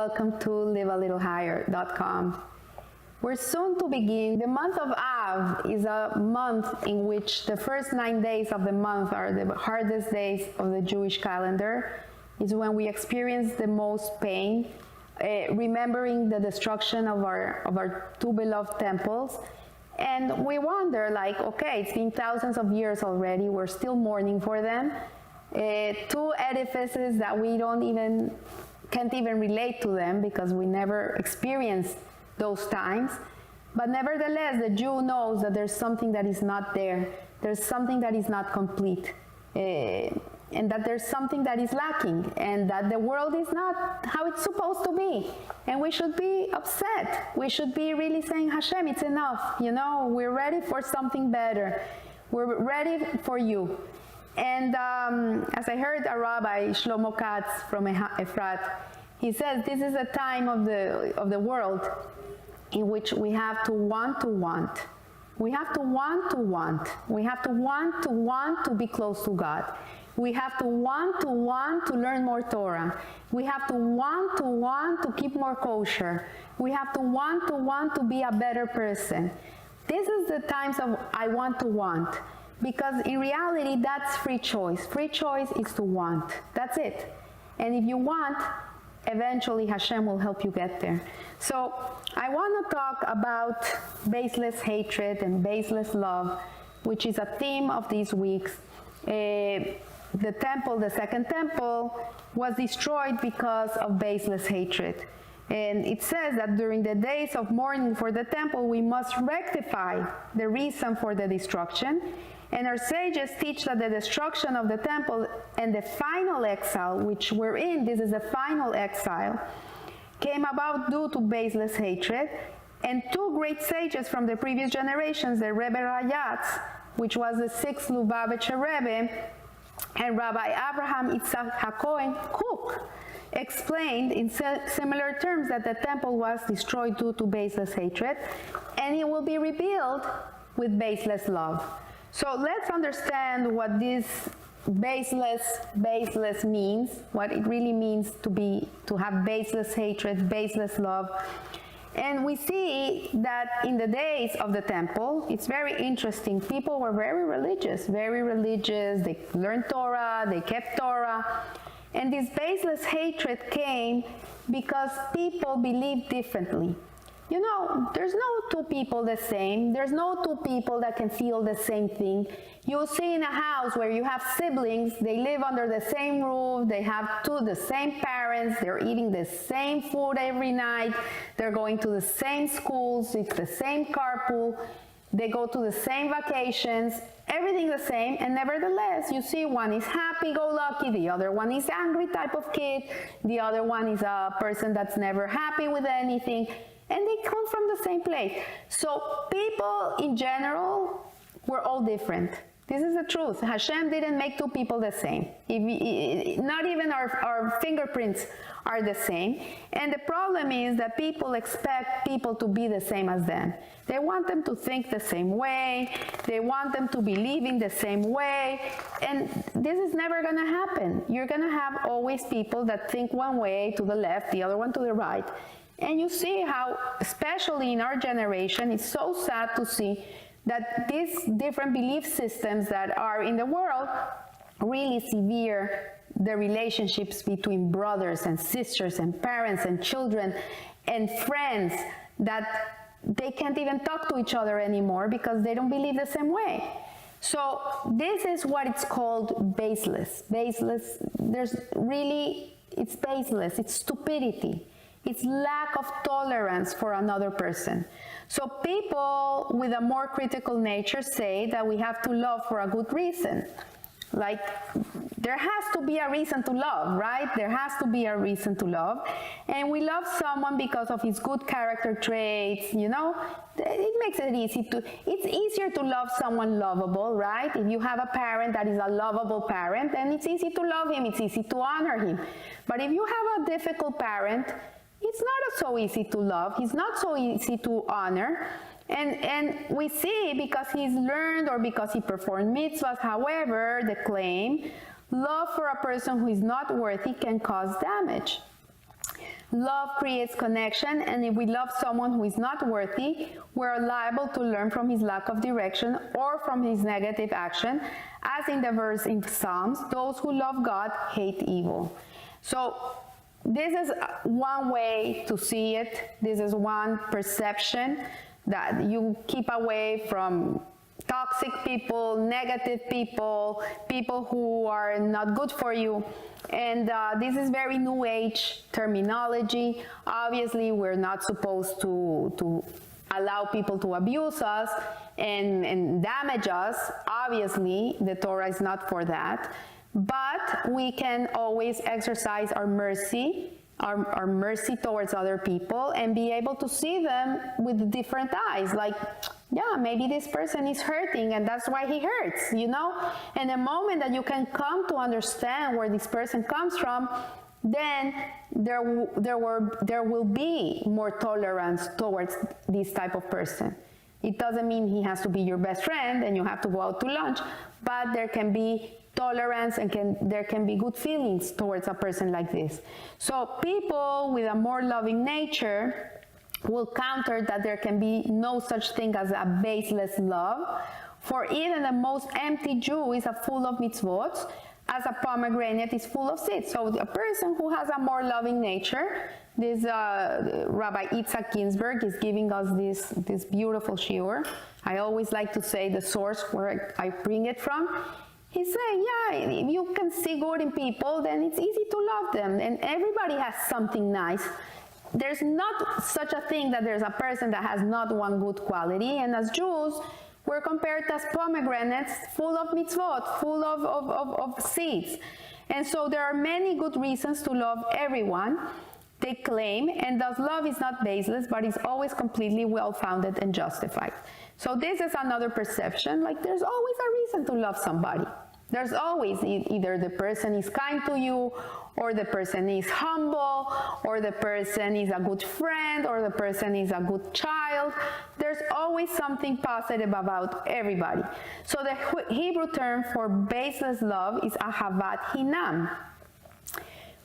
welcome to livealittlehigher.com. We're soon to begin. The month of Av is a month in which the first 9 days of the month are the hardest days of the Jewish calendar. It's when we experience the most pain, remembering the destruction of our two beloved temples. And we wonder, like, okay, it's been thousands of years already, we're still mourning for them. Two edifices that we can't even relate to them because we never experienced those times. But nevertheless, the Jew knows that there's something that is not there. There's something that is not complete. And that there's something that is lacking, and that the world is not how it's supposed to be. And we should be upset. We should be really saying, Hashem, it's enough. You know, we're ready for something better. We're ready for you. And as I heard a rabbi, Shlomo Katz from Efrat, he says this is a time of the world in which we have to want to want. We have to want to want. We have to want to be close to God. We have to want to learn more Torah. We have to want to keep more kosher. We have to want to be a better person. This is the times of I want to want. Because in reality, that's free choice. Free choice is to want. That's it. And if you want, eventually Hashem will help you get there. So I want to talk about baseless hatred and baseless love, which is a theme of these weeks. The temple, the second temple, was destroyed because of baseless hatred. And it says that during the days of mourning for the temple, we must rectify the reason for the destruction. And our sages teach that the destruction of the temple and the final exile, which we're in, this is the final exile, came about due to baseless hatred. And two great sages from the previous generations, the Rebbe Rayatz, which was the 6th Lubavitcher Rebbe, and Rabbi Abraham Yitzhak HaKohen Kook, explained in similar terms that the temple was destroyed due to baseless hatred, and it will be rebuilt with baseless love. So let's understand what this baseless means, what it really means to have baseless hatred, baseless love. And we see that in the days of the temple, it's very interesting. People were very religious. They learned Torah, they kept Torah. And this baseless hatred came because people believed differently. You know, there's no two people the same. There's no two people that can feel the same thing. You'll see in a house where you have siblings, they live under the same roof, they have the same parents, they're eating the same food every night, they're going to the same schools, it's the same carpool, they go to the same vacations, everything the same, and nevertheless, you see one is happy-go-lucky, the other one is angry type of kid, the other one is a person that's never happy with anything, and they come from the same place. So people in general were all different. This is the truth. Hashem didn't make two people the same. Not even our fingerprints are the same. And the problem is that people expect people to be the same as them. They want them to think the same way. They want them to believe in the same way. And this is never going to happen. You're going to have always people that think one way to the left, the other one to the right. And you see how, especially in our generation, it's so sad to see that these different belief systems that are in the world really sever the relationships between brothers and sisters and parents and children and friends, that they can't even talk to each other anymore because they don't believe the same way. So this is what it's called baseless. Baseless, it's baseless, it's stupidity. It's lack of tolerance for another person. So people with a more critical nature say that we have to love for a good reason. Like, there has to be a reason to love, right? There has to be a reason to love. And we love someone because of his good character traits, you know? It makes it it's easier to love someone lovable, right? If you have a parent that is a lovable parent, then it's easy to love him, it's easy to honor him. But if you have a difficult parent, it's not so easy to love, he's not so easy to honor. And we see, because he's learned or because he performed mitzvahs, however, the claim, love for a person who is not worthy can cause damage. Love creates connection, and if we love someone who is not worthy, we're liable to learn from his lack of direction or from his negative action, as in the verse in Psalms, those who love God hate evil. So this is one way to see it. This is one perception, that you keep away from toxic people, negative people, people who are not good for you. And this is very new age terminology. Obviously, we're not supposed to allow people to abuse us and damage us. Obviously, the Torah is not for that. But we can always exercise our mercy, our mercy towards other people, and be able to see them with different eyes. Like, yeah, maybe this person is hurting and that's why he hurts, you know? And the moment that you can come to understand where this person comes from, then there will be more tolerance towards this type of person. It doesn't mean he has to be your best friend and you have to go out to lunch, but there can be tolerance and there can be good feelings towards a person like this. So people with a more loving nature will counter that there can be no such thing as a baseless love, for even the most empty Jew is full of mitzvot, as a pomegranate is full of seeds. So a person who has a more loving nature, this Rabbi Itzhak Ginsburg is giving us this beautiful shiur. I always like to say the source where I bring it from. He's saying, yeah, if you can see good in people, then it's easy to love them. And everybody has something nice. There's not such a thing that there's a person that has not one good quality. And as Jews, we're compared as pomegranates full of mitzvot, full of seeds. And so there are many good reasons to love everyone, they claim, and thus love is not baseless, but is always completely well-founded and justified. So this is another perception, like there's always a reason to love somebody. There's always either the person is kind to you, or the person is humble, or the person is a good friend, or the person is a good child. There's always something positive about everybody. So the Hebrew term for baseless love is ahavat hinam,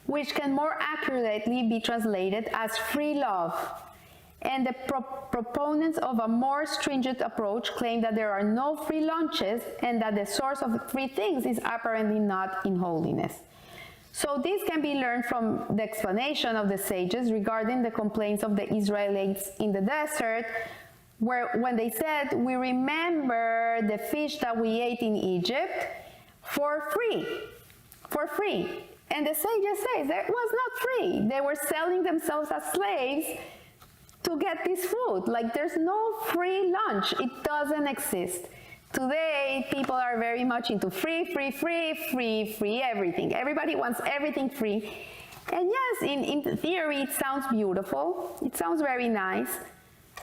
which can more accurately be translated as free love. And the proponents of a more stringent approach claim that there are no free lunches and that the source of free things is apparently not in holiness. So this can be learned from the explanation of the sages regarding the complaints of the Israelites in the desert, where when they said, we remember the fish that we ate in Egypt for free. And the sages say that was not free. They were selling themselves as slaves to get this food. Like, there's no free lunch. It doesn't exist. Today, people are very much into free everything. Everybody wants everything free. And yes, in theory, it sounds beautiful. It sounds very nice.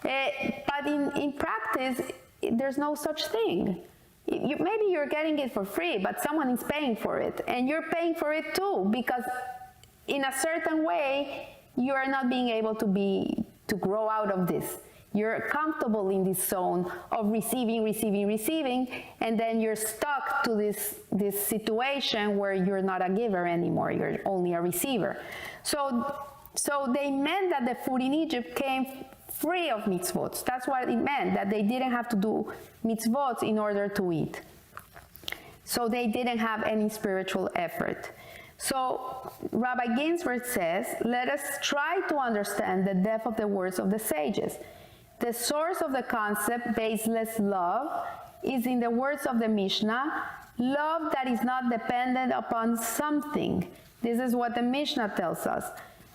But in practice, there's no such thing. Maybe you're getting it for free, but someone is paying for it. And you're paying for it too, because in a certain way, you are not being able to grow out of this. You're comfortable in this zone of receiving, and then you're stuck to this situation where you're not a giver anymore, you're only a receiver. So they meant that the food in Egypt came free of mitzvot. That's what it meant, that they didn't have to do mitzvot in order to eat. So they didn't have any spiritual effort. So Rabbi Ginsburg says, let us try to understand the depth of the words of the sages. The source of the concept, baseless love, is in the words of the Mishnah, love that is not dependent upon something. This is what the Mishnah tells us.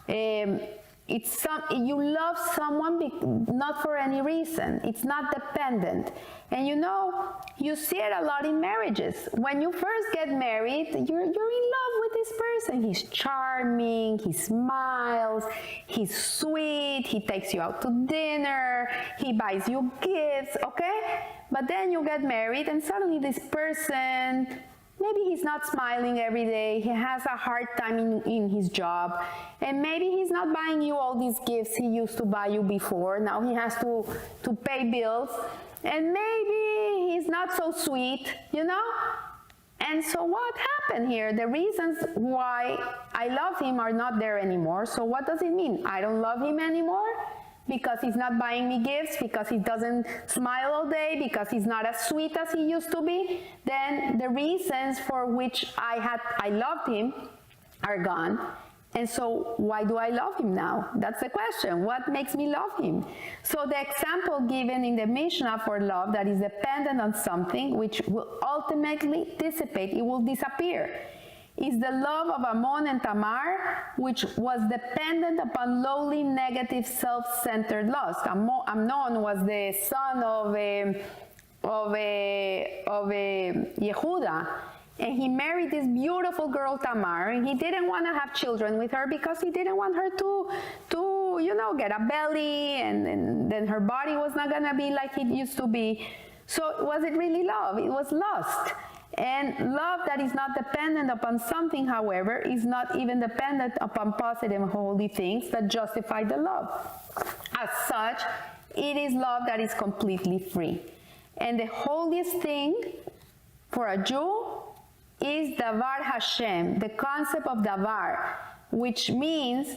You love someone not for any reason. It's not dependent. And you see it a lot in marriages. When you first get married, you're in love with this person. He's charming, he smiles, he's sweet, he takes you out to dinner, he buys you gifts, okay? But then you get married and suddenly this person, maybe he's not smiling every day, he has a hard time in his job, and maybe he's not buying you all these gifts he used to buy you before. Now he has to pay bills, and maybe he's not so sweet, And And so what happened here? The reasons why I love him are not there anymore. So what does it mean? I don't love him anymore? Because he's not buying me gifts, because he doesn't smile all day, because he's not as sweet as he used to be? Then the reasons for which I loved him are gone. And so why do I love him now? That's the question. What makes me love him? So the example given in the Mishnah for love that is dependent on something which will ultimately dissipate, it will disappear, is the love of Ammon and Tamar, which was dependent upon lowly, negative, self-centered lust. Amnon was the son of Yehuda. And he married this beautiful girl, Tamar, and he didn't want to have children with her because he didn't want her to get a belly, and then her body was not going to be like it used to be. So was it really love? It was lust. And love that is not dependent upon something, however, is not even dependent upon positive and holy things that justify the love. As such, it is love that is completely free. And the holiest thing for a Jew is Davar Hashem, the concept of Davar, which means,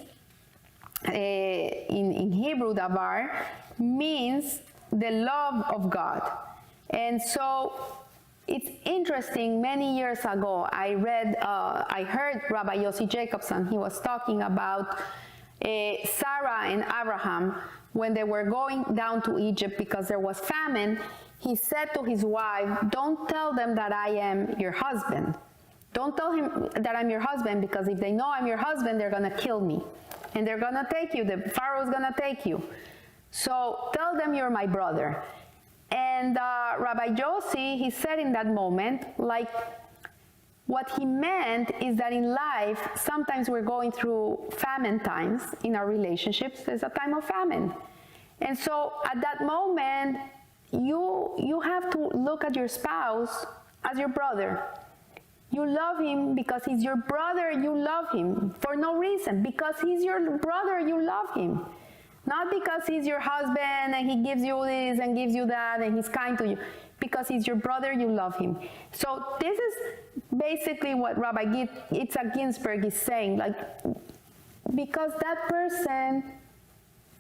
in Hebrew, Davar means the love of God. And so it's interesting, many years ago, I heard Rabbi Yossi Jacobson, he was talking about Sarah and Abraham when they were going down to Egypt because there was famine. He said to his wife, don't tell them that I am your husband. Don't tell him that I'm your husband, because if they know I'm your husband, they're going to kill me. And they're going to take you. The Pharaoh's going to take you. So tell them you're my brother. And Rabbi Yossi, he said in that moment, like, what he meant is that in life, sometimes we're going through famine times in our relationships. There's a time of famine. And so at that moment, you have to look at your spouse as your brother. You love him because he's your brother, you love him for no reason. Because he's your brother, you love him. Not because he's your husband and he gives you this and gives you that and he's kind to you. Because he's your brother, you love him. So this is basically what Rabbi Yitzhak Ginsburg is saying. Like, because that person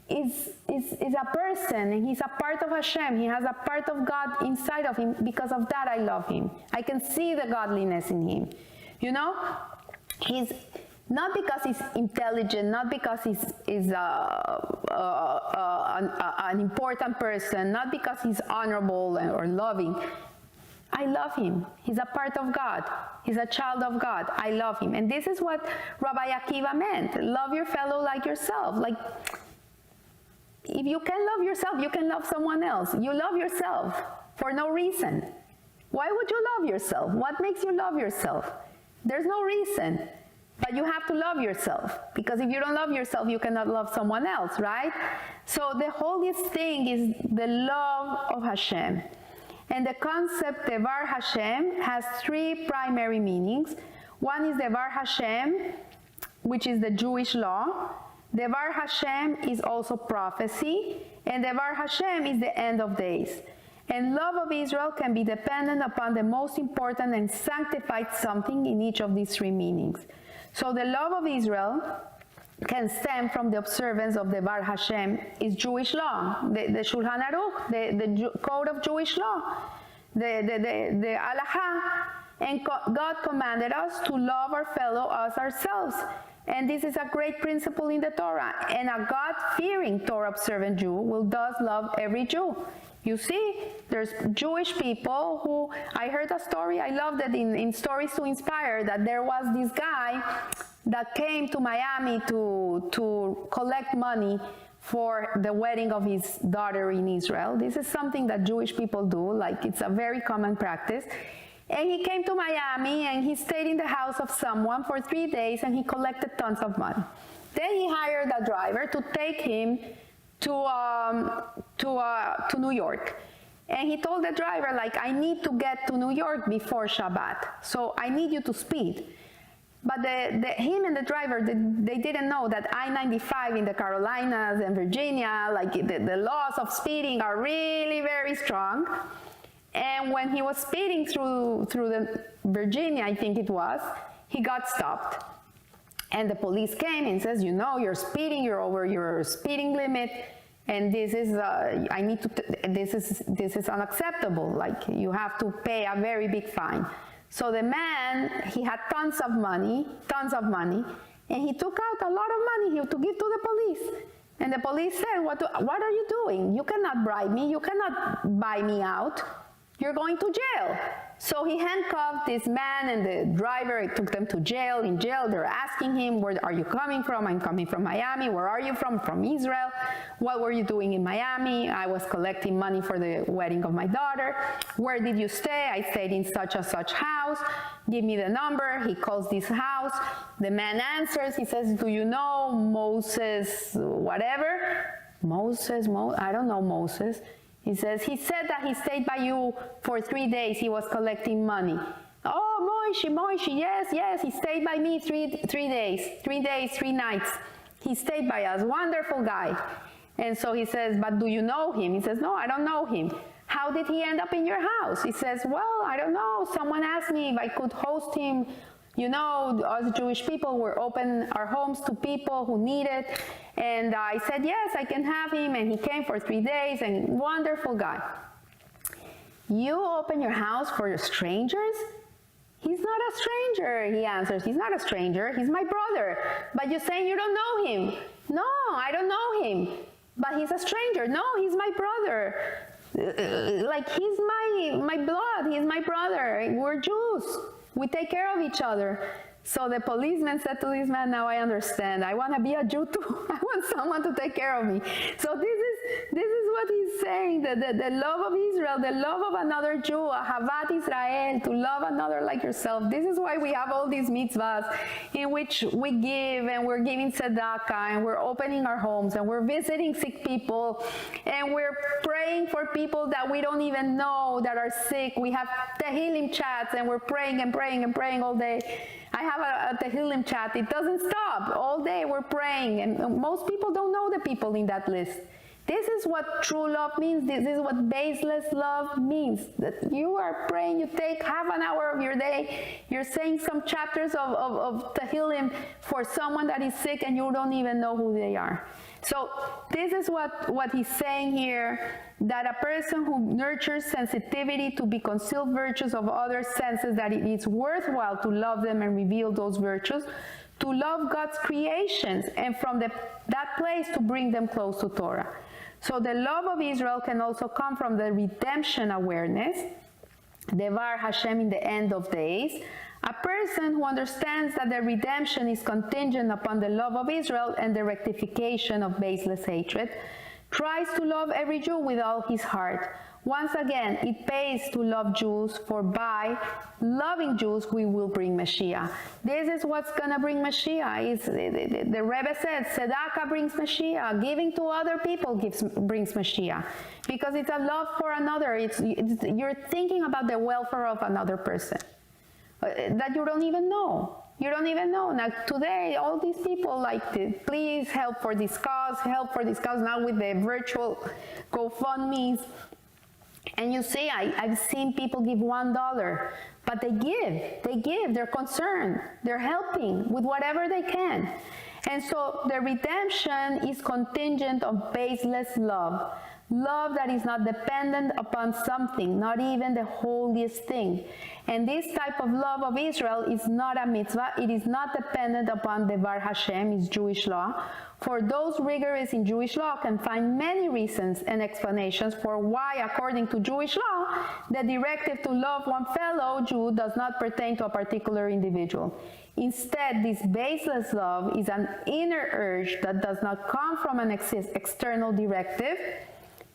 is a person, and he's a part of Hashem. He has a part of God inside of him. Because of that, I love him. I can see the godliness in him. You know, he's not because he's intelligent, not because he's an important person, not because he's honorable or loving. I love him. He's a part of God. He's a child of God. I love him. And this is what Rabbi Akiva meant. Love your fellow like yourself. Like, if you can love yourself, you can love someone else. You love yourself for no reason. Why would you love yourself? What makes you love yourself? There's no reason. But you have to love yourself. Because if you don't love yourself, you cannot love someone else, right? So the holiest thing is the love of Hashem. And the concept Devar Hashem has three primary meanings. One is Devar Hashem, which is the Jewish law. Devar Hashem is also prophecy, and Devar Hashem is the end of days. And love of Israel can be dependent upon the most important and sanctified something in each of these three meanings. So the love of Israel can stem from the observance of Devar Hashem is Jewish law, the Shulchan Aruch, the code of Jewish law, the Halakha. And God commanded us to love our fellow as ourselves. And this is a great principle in the Torah. And a God-fearing, Torah-observant Jew will thus love every Jew. You see, there's Jewish people who, I heard a story, I loved it in Stories to Inspire, that there was this guy that came to Miami to collect money for the wedding of his daughter in Israel. This is something that Jewish people do, like it's a very common practice. And he came to Miami and he stayed in the house of someone for 3 days and he collected tons of money. Then he hired a driver to take him to New York. And he told the driver, like, I need to get to New York before Shabbat, so I need you to speed. But him and the driver, they didn't know that I-95 in the Carolinas and Virginia, like the laws of speeding are really very strong. And when he was speeding through the Virginia, I think it was, he got stopped. And the police came and says, you know, you're speeding, you're over your speeding limit, and this is this is unacceptable. Like, you have to pay a very big fine. So the man, he had tons of money, and he took out a lot of money to give to the police. And the police said, what are you doing? You cannot bribe me. You cannot buy me out. You're going to jail. So he handcuffed this man and the driver. He took them to jail. In jail, they're asking him, where are you coming from? I'm coming from Miami. Where are you from? From Israel. What were you doing in Miami? I was collecting money for the wedding of my daughter. Where did you stay? I stayed in such and such house. Give me the number. He calls this house. The man answers. He says, do you know Moses, whatever? I don't know Moses. He says, he said that he stayed by you for 3 days. He was collecting money. Oh, Moishi, yes, he stayed by me 3 days, 3 nights. He stayed by us, wonderful guy. And so he says, but do you know him? He says, no, I don't know him. How did he end up in your house? He says, well, I don't know. Someone asked me if I could host him. You know, us Jewish people, we're open our homes to people who need it. And I said, yes, I can have him. And he came for 3 days, and wonderful guy. You open your house for your strangers? He's not a stranger, he answers. He's not a stranger, he's my brother. But you're saying you don't know him. No, I don't know him. But he's a stranger. No, he's my brother. Like, he's my blood, he's my brother. We're Jews. We take care of each other. So the policeman said to this man, now I understand. I want to be a Jew too. I want someone to take care of me. So this is what he's saying, the love of Israel, the love of another Jew, Ahavat Israel, to love another like yourself. This is why we have all these mitzvahs in which we give, and we're giving tzedakah, and we're opening our homes, and we're visiting sick people, and we're praying for people that we don't even know that are sick. We have Tehillim chats, and we're praying and praying and praying all day. I have a Tehillim chat. It doesn't stop. All day we're praying, and most people don't know the people in that list. This is what true love means. This is what baseless love means. That you are praying, you take half an hour of your day, you're saying some chapters of Tehillim for someone that is sick, and you don't even know who they are. So this is what he's saying here, that a person who nurtures sensitivity to be concealed virtues of other senses, that it is worthwhile to love them and reveal those virtues, to love God's creations, and from that place to bring them close to Torah. So the love of Israel can also come from the redemption awareness, Devar Hashem in the end of days. A person who understands that the redemption is contingent upon the love of Israel and the rectification of baseless hatred, tries to love every Jew with all his heart. Once again, it pays to love Jews, for by loving Jews, we will bring Mashiach. This is what's going to bring Mashiach. The Rebbe said, tzedakah brings Mashiach. Giving to other people brings Mashiach. Because it's a love for another. You're thinking about the welfare of another person that you don't even know. You don't even know. Now, today, all these people like to please help for this cause, now with the virtual GoFundMes. And you see, I've seen people give $1, but they give, they're concerned, they're helping with whatever they can. And so the redemption is contingent on baseless love. Love that is not dependent upon something, not even the holiest thing. And this type of love of Israel is not a mitzvah. It is not dependent upon Devar Hashem, is Jewish law. For those rigorous in Jewish law can find many reasons and explanations for why, according to Jewish law, the directive to love one fellow Jew does not pertain to a particular individual. Instead, this baseless love is an inner urge that does not come from an external directive.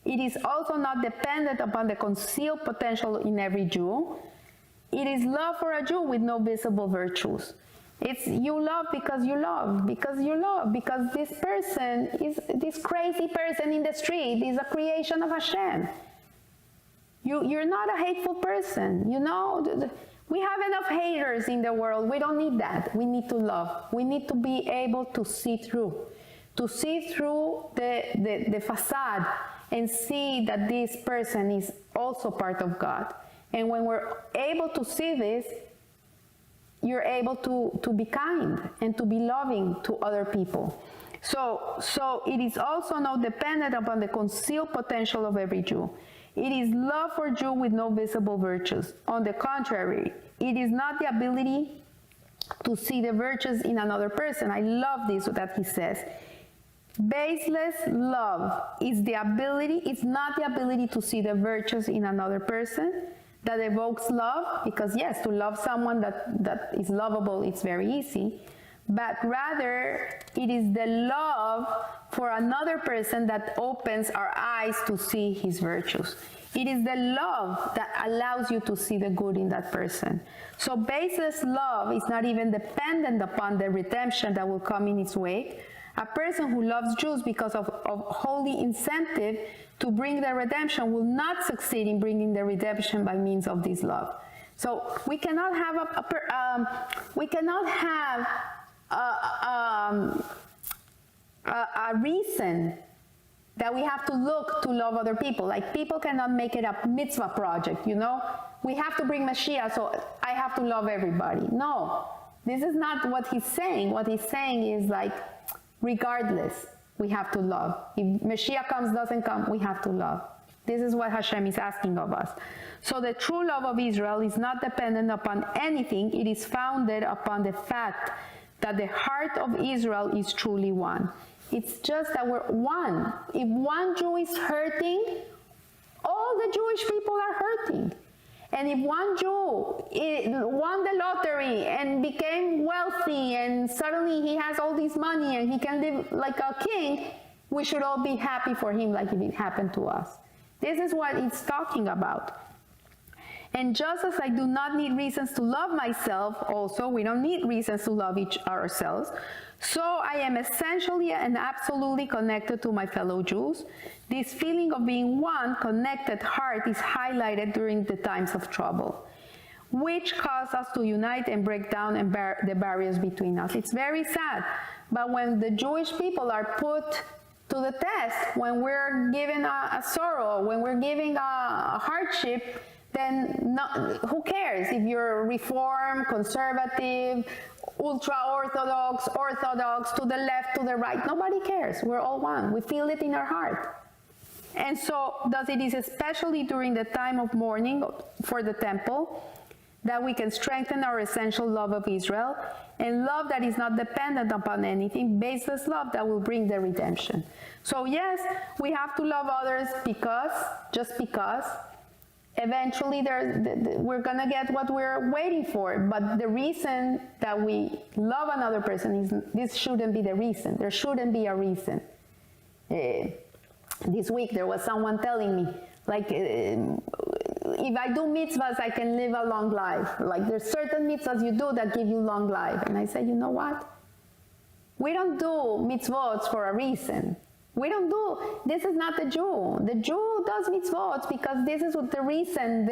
It is also not dependent upon the concealed potential in every Jew. It is love for a Jew with no visible virtues. It's you love because you love, because this person is, this crazy person in the street is a creation of Hashem. You're not a hateful person, you know. We have enough haters in the world. We don't need that. We need to love. We need to be able to see through the facade and see that this person is also part of God. And when we're able to see this, you're able to be kind and to be loving to other people. So it is also not dependent upon the concealed potential of every Jew. It is love for Jew with no visible virtues. On the contrary, it is not the ability to see the virtues in another person. I love this that he says. Baseless love is it's not the ability to see the virtues in another person that evokes love, because yes, to love someone that is lovable, it's very easy, but rather it is the love for another person that opens our eyes to see his virtues. It is the love that allows you to see the good in that person. So baseless love is not even dependent upon the redemption that will come in its wake. A person who loves Jews because of holy incentive to bring the redemption will not succeed in bringing the redemption by means of this love. So we cannot have a reason that we have to look to love other people. Like, people cannot make it a mitzvah project, you know? We have to bring Mashiach, so I have to love everybody. No, this is not what he's saying. What he's saying is, like, regardless, we have to love. If Mashiach comes, doesn't come, we have to love. This is what Hashem is asking of us. So the true love of Israel is not dependent upon anything. It is founded upon the fact that the heart of Israel is truly one. It's just that we're one. If one Jew is hurting, all the Jewish people are hurting. And if one Jew won the lottery and became wealthy and suddenly he has all this money and he can live like a king, we should all be happy for him like if it happened to us. This is what it's talking about. And just as I do not need reasons to love myself, also, we don't need reasons to love ourselves, so I am essentially and absolutely connected to my fellow Jews. This feeling of being one connected heart is highlighted during the times of trouble, which cause us to unite and break down the barriers between us. It's very sad, but when the Jewish people are put to the test, when we're given a sorrow, when we're giving a hardship, then who cares if you're Reform, conservative, ultra-Orthodox, Orthodox, to the left, to the right? Nobody cares. We're all one. We feel it in our heart. And so thus it is especially during the time of mourning for the temple that we can strengthen our essential love of Israel, and love that is not dependent upon anything, baseless love that will bring the redemption. So yes, we have to love others just because, eventually we're going to get what we're waiting for. But the reason that we love another person is, this shouldn't be the reason. There shouldn't be a reason. This week there was someone telling me, like, if I do mitzvahs, I can live a long life. Like, there's certain mitzvahs you do that give you long life. And I said, you know what? We don't do mitzvot for a reason. This is not the Jew. The Jew does mitzvot because this is what the reason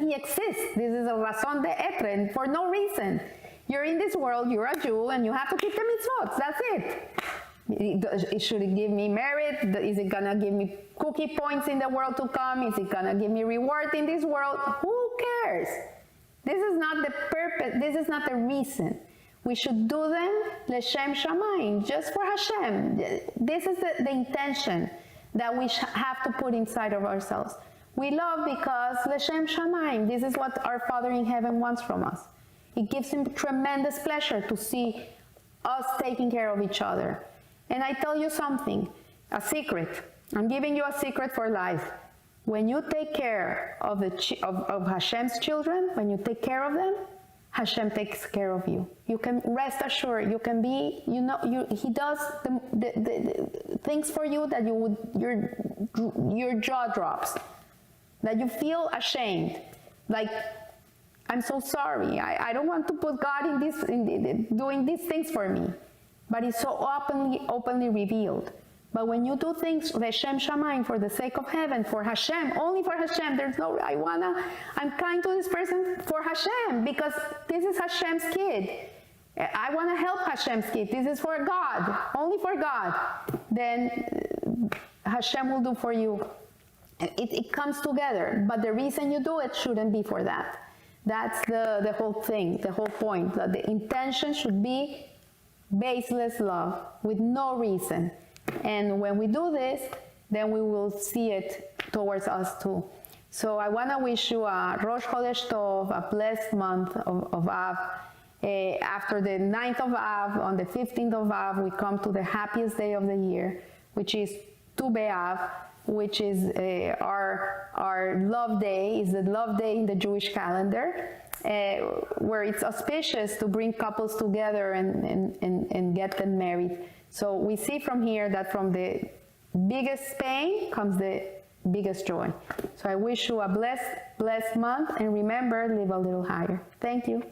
he exists. This is a razón de etre, for no reason. You're in this world, you're a Jew, and you have to keep the mitzvot. That's it. Should it give me merit? Is it gonna give me cookie points in the world to come? Is it gonna give me reward in this world? Who cares? This is not the purpose. This is not the reason. We should do them l'shem shamayim, just for Hashem. This is the intention that we have to put inside of ourselves. We love because l'shem shamayim. This is what our Father in heaven wants from us. It gives him tremendous pleasure to see us taking care of each other. And I tell you something, a secret. I'm giving you a secret for life. When you take care of Hashem's children, when you take care of them, Hashem takes care of you. You can rest assured. You can be, He does the things for you that your jaw drops, that you feel ashamed. Like, I'm so sorry. I don't want to put God in doing these things for me, but it's so openly revealed. But when you do things l'shem shamayim, for the sake of heaven, for Hashem, only for Hashem, there's no, I'm kind to this person for Hashem, because this is Hashem's kid. I want to help Hashem's kid. This is for God, only for God. Then Hashem will do for you. It comes together, but the reason you do it shouldn't be for that. That's the whole thing, the whole point, that the intention should be baseless love with no reason. And when we do this, then we will see it towards us too. So I want to wish you a Rosh Chodesh Tov, a blessed month of Av. After the 9th of Av, on the 15th of Av, we come to the happiest day of the year, which is Tu B'Av, which is our love day, is the love day in the Jewish calendar, where it's auspicious to bring couples together and get them married. So we see from here that from the biggest pain comes the biggest joy. So I wish you a blessed month, and remember, live a little higher. Thank you.